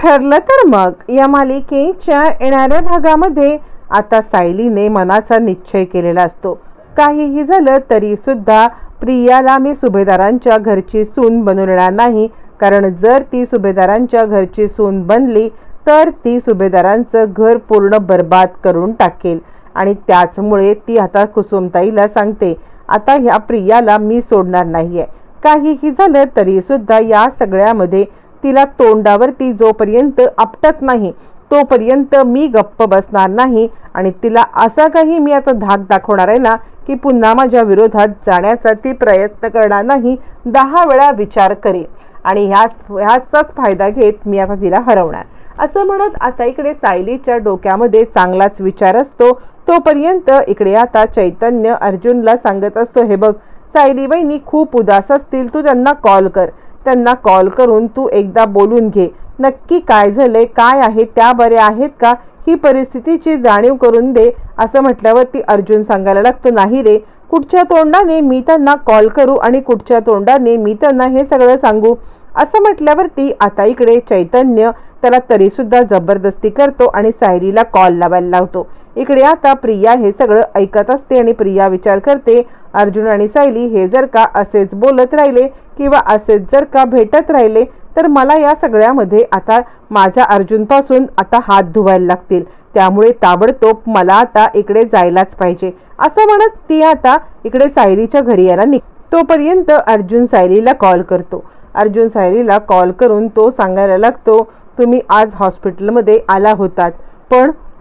ठरलं तर मग या मालिकेच्या येणाऱ्या भागामध्ये आता सायलीने मनाचा निश्चय केलेला असतो. काहीही झालं तरी सुद्धा प्रियाला मी सुभेदारांच्या घरची सून बनवणार नाही, कारण जर ती सुभेदारांच्या घरची सून बनली तर ती सुभेदारांचं घर पूर्ण बर्बाद करून टाकेल. आणि त्याचमुळे ती आता कुसुमताईला सांगते, आता ह्या प्रियाला मी सोडणार नाहीये. काहीही झालं तरी सुद्धा या सगळ्यामध्ये तिला तोंडावरती जोपर्यंत आपटत नाही तोपर्यंत मी गप्प बसणार नाही. आणि तिला असा काही मी आता धाक दाखवणार आहे ना की पुन्हा माझ्या विरोधात जाण्याचा ती प्रयत्न करणार नाही, 10 वेळा विचार करेल आणि ह्याचाच फायदा घेत मी आता तिला हरवणार, असं म्हणत आता इकडे सायलीच्या डोक्यामध्ये चांगलाच विचार असतो. तोपर्यंत इकडे आता चैतन्य अर्जुनला सांगत असतो, हे बघ सायली वहिनी खूप उदास असतील, तू त्यांना कॉल कर, त्यांना कॉल करून तू एकदा बोलून घे, नक्की काय झालंय, काय आहे, त्या बरे आहेत का, ही परिस्थितीची जाणीव करून दे. असं म्हटल्यावरती अर्जुन सांगायला लागतो, नाही रे, कुठच्या तोंडाने मी त्यांना कॉल करू आणि कुठच्या तोंडाने मी त्यांना हे सगळं सांगू. असं म्हटल्यावरती आता इकडे चैतन्य त्याला तरीसुद्धा जबरदस्ती करतो आणि सायलीला कॉल लावायला लावतो. इकडे आता प्रिया हे सगळं ऐकत असते आणि प्रिया विचार करते, अर्जुन आणि सायली हे जर का असेच बोलत राहिले किंवा असेच जर का भेटत राहिले तर मला या सगळ्यामध्ये आता माझ्या अर्जुनपासून आता हात धुवायला लागतील, त्यामुळे ताबडतोब मला आता इकडे जायलाच पाहिजे. असं म्हणत ती आता इकडे सायलीच्या घरी यायला तोपर्यंत अर्जुन सायलीला कॉल करतो. अर्जुन सायलीला कॉल करून तो सांगायला लागतो, तुम्ही आज हॉस्पिटलमध्ये आला होतात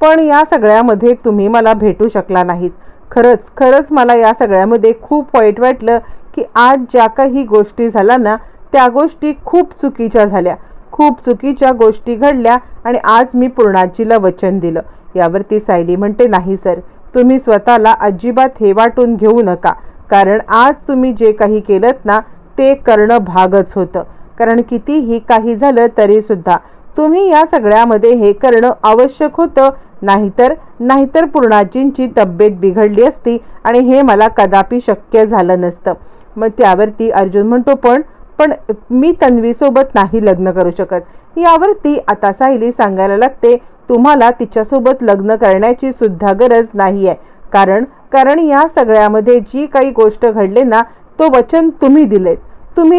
पण या सगळ्यामध्ये तुम्ही मला भेटू शकला नाहीत. खरंच मला या सगळ्यामध्ये खूप वाईट वाटलं की आज ज्या काही गोष्टी झाल्या ना त्या गोष्टी खूप चुकीच्या झाल्या, खूप चुकीच्या गोष्टी घडल्या आणि आज मी पूर्णाजीला वचन दिलं. यावरती सायली म्हणते, नाही सर, तुम्ही स्वतःला अजिबात हे वाटून घेऊ नका, कारण आज तुम्ही जे काही केलंत ना ते करणं भागच होतं. कारण कितीही काही झालं तरी सुद्धा तुम्ही या सगळ्यामध्ये हे करणं आवश्यक होतं, नाहीतर पूर्णाजींची तब्येत बिघडली असती आणि हे मला कदापि शक्य झालं नसतं. मग त्यावरती अर्जुन म्हणतो, पण मी तन्वीसोबत नाही लग्न करू शकत. यावरती आता सायली सांगायला लागते, तुम्हाला तिच्यासोबत लग्न करण्याची सुद्धा गरज नाही आहे, कारण या सगळ्यामध्ये जी काही गोष्ट घडले ना तो वचन तुम्ही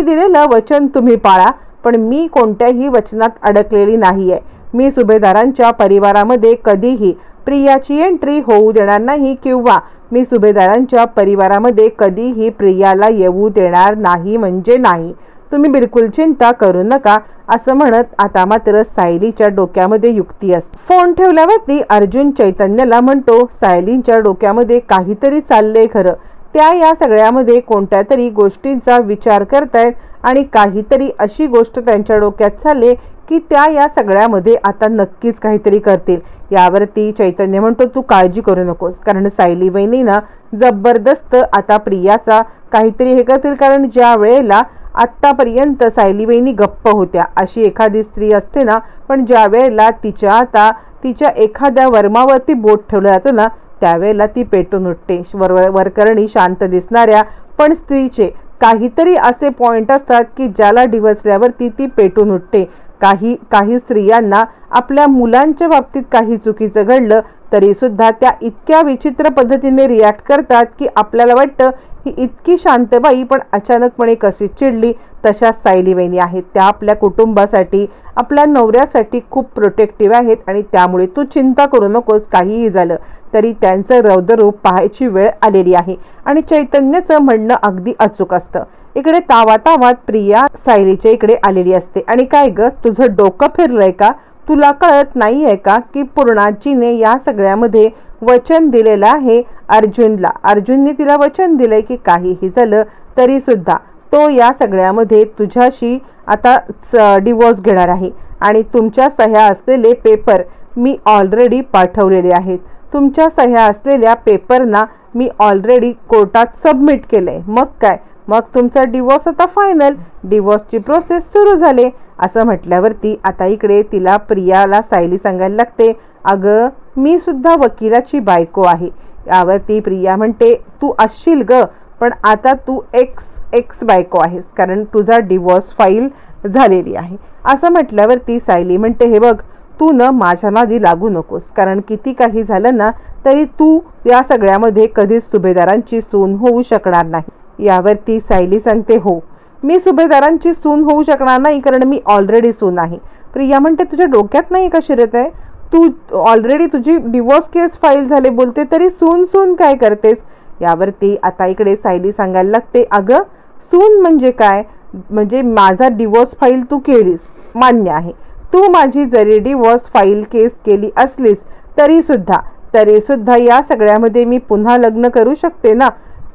दिलेलं वचन तुम्ही पाळा. पण मी कोणत्याही वचनात अडकलेली नाही आहे. मी सुभेदारांच्या परिवारामध्ये कधीही प्रियाची एंट्री होऊ देणार नाही किंवा मी सुभेदारांच्या परिवारामध्ये कधीही प्रियाला येऊ देणार नाही म्हणजे नाही. तुम्ही बिलकुल चिंता करू नका. असं म्हणत आता मात्र सायलीच्या डोक्यामध्ये युक्ती असते. फोन ठेवल्यावरती अर्जुन चैतन्यला म्हणतो, सायलीच्या डोक्यामध्ये काहीतरी चाललंय खरं. त्या या सगळ्यामध्ये कोणत्या तरी गोष्टींचा विचार करतायत आणि काहीतरी अशी गोष्ट त्यांच्या डोक्यात चालले की त्या या सगळ्यामध्ये आता नक्कीच काहीतरी करतील. यावरती चैतन्य म्हणतो, तू काळजी करू नकोस, कारण सायली वहिनीना जबरदस्त आता प्रियाचा काहीतरी हे करतील. कारण ज्या वेळेला आत्तापर्यंत सायली वहिनी गप्प होत्या, अशी एखादी स्त्री असते ना, पण ज्या वेळेला तिच्या एखाद्या वर्मावरती बोट ठेवलं जातं ना त्यावेळेला ती पेटून उठते. वरकरणी शांत दिसणाऱ्या पण स्त्रीचे काहीतरी असे पॉइंट असतात की ज्याला डिवचल्यावरती ती पेटून उठते. काही स्त्रियांना आपल्या मुलांच्या बाबतीत काही चुकीचं घडलं तरी सुद्धा त्या इतक्या विचित्र पद्धतीने रिॲक्ट करतात की आपल्याला वाटतं ही इतकी शांतबाई पण अचानकपणे कशी चिडली. तशाच सायली वहिनी आहेत. त्या आपल्या कुटुंबासाठी आपल्या नवऱ्यासाठी खूप प्रोटेक्टिव्ह आहेत आणि त्यामुळे तू चिंता करू नकोस, काहीही झालं तरी त्यांचं रौद्ररूप पाहायची वेळ आलेली आहे. आणि चैतन्याचं म्हणणं अगदी अचूक असतं. इकडे तावातावात प्रिया सायलीच्या इकडे आलेली असते आणि काय ग, तुझं डोकं फिरलंय का? तुला कळत नाही आहे का की पूर्णाजीने या सगळ्यामध्ये वचन दिलेलं आहे अर्जुनला. अर्जुनने तिला वचन दिलंय की काहीही झालं तरी सुद्धा तो या सगळ्यामध्ये तुझ्याशी आता डिवोर्स घेणार आहे आणि तुमच्या सह्या असलेले पेपर मी ऑलरेडी पाठवलेले आहेत. तुमच्या सह्या असलेल्या पेपरना मी ऑलरेडी कोर्टात सबमिट केलंय. मग काय, मग तुमचा डिवोर्स आता फायनल, डिवोर्सची प्रोसेस सुरू झाले. असं म्हटल्यावरती आता इकडे तिला प्रियाला सायली सांगायला लागते, अगं मी सुद्धा वकिलाची बायको आहे. यावरती प्रिया म्हणते, तू असशील ग, पण आता तू एक्स बायको आहेस, कारण तुझा डिवोर्स फाईल झालेली आहे. असं म्हटल्यावरती सायली म्हणते, हे बघ, तू न माझ्या नादी लागू नकोस, कारण किती काही झालं ना तरी तू या सगळ्यामध्ये कधीच सुभेदारांची सून होऊ शकणार नाही. यावरती सायली सांगते, हो, मी सुभेदारांची सून होऊ शकणार नाही, कारण मी ऑलरेडी सून आहे. प्रिया म्हणते, तुझ्या डोक्यात नाही का शिरत आहे? तू ऑलरेडी तुझी डिवोर्स केस फाईल झाले बोलते, तरी सून सून काय करतेस? यावरती आता इकडे सायली सांगायला लागते, अगं सून म्हणजे काय? म्हणजे माझा डिवोर्स फाईल तू केलीस, मान्य आहे. तू माझी जरी डिवोर्स फाईल केस केली असलीस तरी सुद्धा या सगळ्यामध्ये मी पुन्हा लग्न करू शकते ना.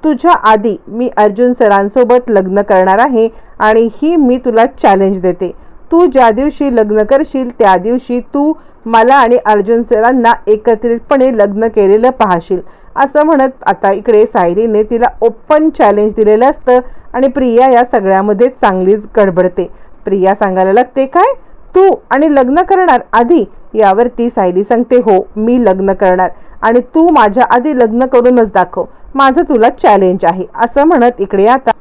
तुझ्या आधी मी अर्जुन सरांसोबत लग्न करणार आहे आणि ही मी तुला चॅलेंज देते. तू ज्या दिवशी लग्न करशील त्या दिवशी तू मला आणि अर्जुन सरांना एकत्रितपणे लग्न केलेलं पाहशील. असं म्हणत आता इकडे सायलीने तिला ओपन चॅलेंज दिलेलं असतं आणि प्रिया या सगळ्यामध्ये चांगलीच गडबडते. प्रिया सांगायला लागते, काय तू आणि लग्न करणार आधी? यावरती सायली सांगते, हो, मी लग्न करणार आणि तू माझ्या आधी लग्न करूनच दाखव, माझं तुला चॅलेंज आहे. असं म्हणत इकडे आता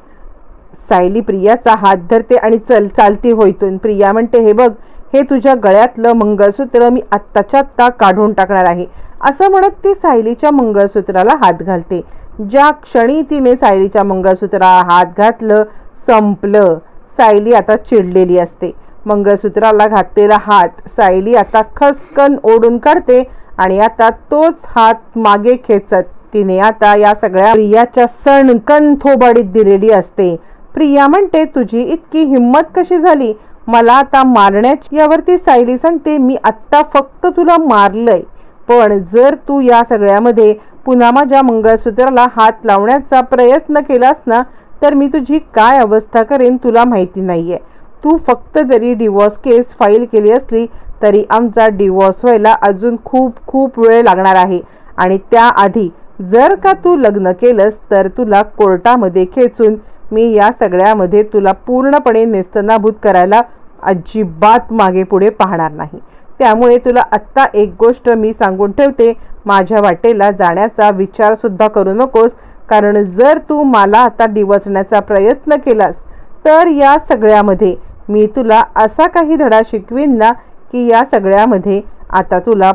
सायली प्रियाचा हात धरते आणि चालती होईतून. प्रिया म्हणते, हे बघ, हे तुझ्या गळ्यातलं मंगळसूत्र मी आत्ताच्या आत्ता काढून टाकणार आहे. असं म्हणत ती सायलीच्या मंगळसूत्राला हात घालते. ज्या क्षणी तिने सायलीच्या मंगळसूत्राला हात घातलं, संपलं. सायली आता चिडलेली असते. मंगळसूत्राला घातलेला हात सायली आता खसकन ओढून काढते आणि आता तोच हात मागे खेचत तिने आता या सगळ्या प्रियाच्या सणकन थोबाडीत दिलेली असते. प्रिया म्हणते, तुझी इतकी हिंमत कशी झाली मला आता मारण्याची? यावरती सायली सांगते, मी आत्ता फक्त तुला मारलंय, पण जर तू या सगळ्यामध्ये पुन्हा माझ्या मंगळसूत्राला हात लावण्याचा प्रयत्न केलास ना तर मी तुझी काय अवस्था करेन तुला माहिती नाहीये. तू फक्त जरी डिवोर्स केस फाईल केली असली तरी आमचा डिवोर्स व्हायला अजून खूप खूप वेळ लागणार आहे आणि त्याआधी जर का तू लग्न केलंस तर तुला कोर्टामध्ये खेचून मी या सगळ्यामध्ये तुला पूर्णपणे नेस्तनाभूत करायला अजिबात मागे पुढे पाहणार नाही. त्यामुळे तुला आत्ता एक गोष्ट मी सांगून ठेवते, माझ्या वाटेला जाण्याचा विचार सुद्धा करू नकोस, कारण जर तू मला आता डिवचण्याचा प्रयत्न केलास तर या सगळ्यामध्ये मी तुला असा काही धडा शिकवीन ना की या सगळ्यामध्ये आता तुला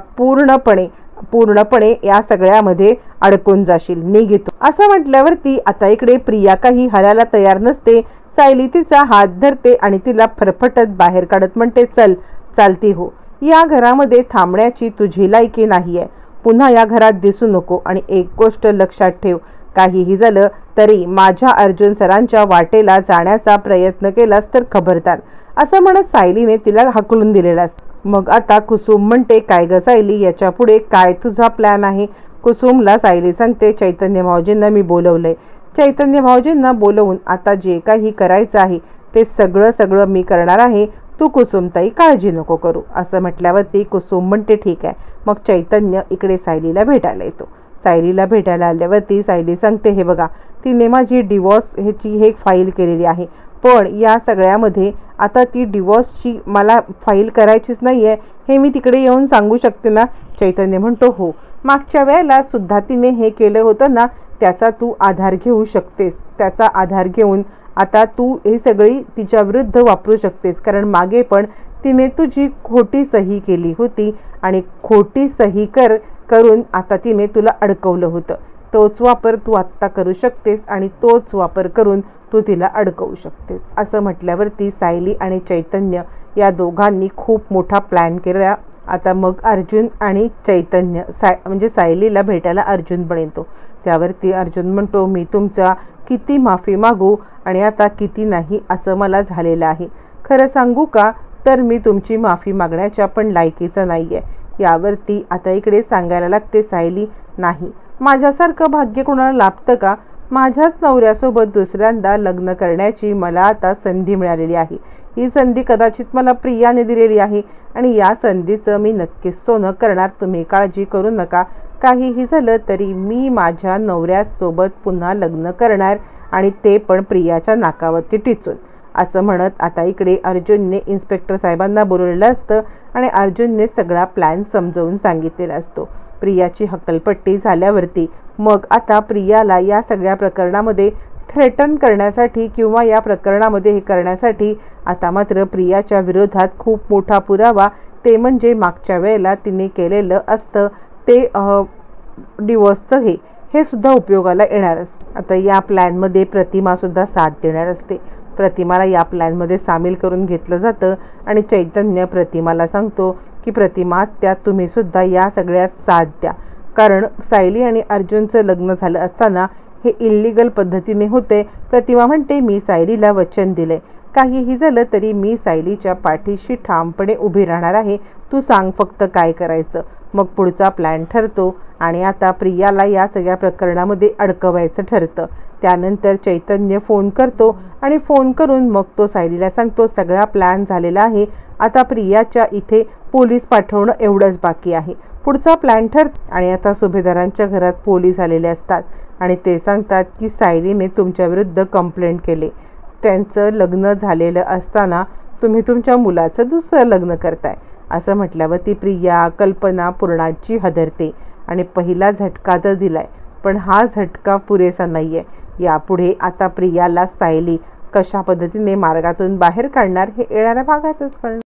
पूर्णपणे या सगळ्यामध्ये अडकून जाशील, निघितो. असं म्हटल्यावरती आता इकडे प्रिया काही हलायला तयार नसते. सायली तिचा हात धरते आणि तिला फरफटत बाहेर काढत म्हणते, चल, चालती हो, या घरामध्ये थांबण्याची तुझी लायकी नाहीये. पुन्हा या घरात दिसू नको आणि एक गोष्ट लक्षात ठेव, काहीही झालं तरी माझ्या अर्जुन सरांच्या वाटेला जाण्याचा प्रयत्न केलास तर खबरदार. असं म्हणत सायलीने तिला हाकलून दिलेला. मग आता कुसुम म्हणते, काय ग सायली, याच्या पुढे काय तुझा प्लॅन आहे? कुसुमला सायली सांगते, चैतन्य भाऊजींना मी बोलवलंय. चैतन्य भाऊजींना बोलवून आता जे काही करायचं आहे ते सगळं मी करणार आहे. तू कुसुमताई काळजी नको करू. असं म्हटल्यावरती कुसुम म्हणते, ठीक आहे. मग चैतन्य इकडे सायलीला भेटायला येतो. सायलीला भेटायला आल्यावरती सायली सांगते, हे बघा, तिने माझी डिवोर्स हे फाईल केलेली आहे, पण या सगळ्यामध्ये आता ती डिवोर्सची मला फाईल करायचीच नाही आहे, हे मी तिकडे येऊन सांगू शकते ना? चैतन्य म्हणतो, हो, मागच्या वेळेला सुद्धा तिने हे केलं होतं ना, त्याचा तू आधार घेऊ शकतेस. त्याचा आधार घेऊन आता तू हे सगळी तिच्या विरुद्ध वापरू शकतेस, कारण मागे पण तिने तुझी खोटी सही केली होती आणि खोटी सही करून आता तिने तुला अडकवलं होतं. तोच वापर तू आत्ता करू शकतेस आणि तोच वापर करून तू तिला अडकवू शकतेस. असं म्हटल्यावरती सायली आणि चैतन्य या दोघांनी खूप मोठा प्लॅन केला. आता मग अर्जुन आणि चैतन्य म्हणजे सायलीला भेटायला अर्जुन पण येतो. त्यावरती अर्जुन म्हणतो, मी तुमचा किती माफी मागू आणि आता किती नाही असं मला झालेलं आहे. खरं सांगू का तर मी तुमची माफी मागण्याच्या पण लायकीचं नाही आहे. यावरती आता इकडे सांगायला लागते सायली, नाही, माझ्यासारखं भाग्य कोणाला लाभतं का? माझ्याच नवऱ्यासोबत दुसऱ्यांदा लग्न करण्याची मला आता संधी मिळालेली आहे. ही संधी कदाचित मला प्रियाने दिलेली आहे आणि या संधीचं मी नक्कीच सोनं करणार. तुम्ही काळजी करू नका. काहीही झालं तरी मी माझ्या नवऱ्यासोबत पुन्हा लग्न करणार आणि ते पण प्रियाच्या नाकावरती टिचून. असं म्हणत आता इकडे अर्जुनने इन्स्पेक्टर साहेबांना बोलवलेलं असतं आणि अर्जुनने सगळा प्लॅन समजावून सांगितलेला असतो. प्रियाची हक्कलपट्टी झाल्यावरती मग आता प्रियाला या सगळ्या प्रकरणामध्ये थ्रेटन करण्यासाठी किंवा या प्रकरणामध्ये हे करण्यासाठी आता मात्र प्रियाच्या विरोधात खूप मोठा पुरावा, ते म्हणजे मागच्या वेळेला तिने केलेलं असतं ते डिवोर्सचं हे सुद्धा उपयोगाला येणार असते. आता या प्लॅनमध्ये प्रतिमासुद्धा साथ देणार असते. प्रतिमाला या प्लॅनमध्ये सामील करून घेतलं जातं आणि चैतन्य प्रतिमाला सांगतो की प्रतिमा, त्यात तुम्हीसुद्धा या सगळ्यात साथ द्या, कारण सायली आणि अर्जुनचं लग्न झालं असताना हे इल्लिगल पद्धतीने होते. प्रतिमा म्हणते, मी सायलीला वचन दिले, काहीही झालं तरी मी सायलीच्या पाठीशी ठामपणे उभी राहणार आहे, तू सांग फक्त काय करायचं. मग पुढचा प्लॅन ठरतो आणि आता प्रियाला या सगळ्या प्रकरणामध्ये अडकवायचं ठरतं. त्यानंतर चैतन्य फोन करतो आणि फोन करून मग तो सायलीला सांगतो, सगळा प्लॅन झालेला आहे, आता प्रियाच्या इथे पोलीस पाठवणं एवढंच बाकी आहे. पुढचा प्लॅन आणि आता सुभेदारांच्या घरात पोलीस आलेले असतात आणि ते सांगतात की सायलीने तुमच्याविरुद्ध कंप्लेंट केली, त्यांचं लग्न झालेलं असताना तुम्ही तुमच्या मुलाचं दुसरं लग्न करताय. असं म्हटल्यावर ती प्रिया, कल्पना पूर्णाची हादरते आणि पहिला झटका तर दिलाय, पण हा झटका पुरेसा नाहीये. यापुढे आता प्रियाला सायली कशा पद्धतीने मार्गातून बाहेर काढणार हे येणाऱ्या भागातच कळणार.